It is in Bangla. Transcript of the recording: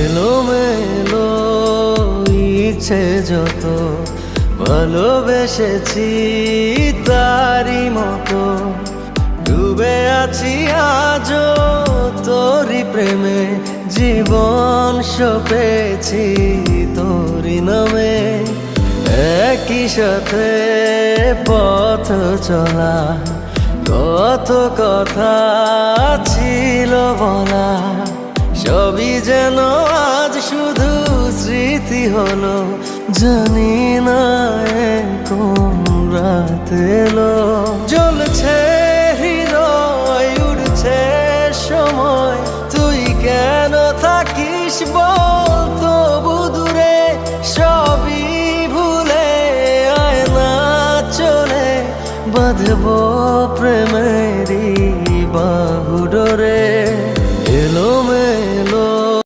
এলোমেলো ইচ্ছে যত ভালোবেসেছি তারই মতো ডুবে আছি আজও তোরই প্রেমে, জীবন সপেছি তোরই নামে। একই সাথে পথ চলা, কত কথা ছিল বলা, সবই যেন আজ শুধু স্মৃতি হলো। জানি না কোন রাত এলো, জ্বলছে হৃদয়, উড়ছে সময়, তুই কেন থাকিস বল।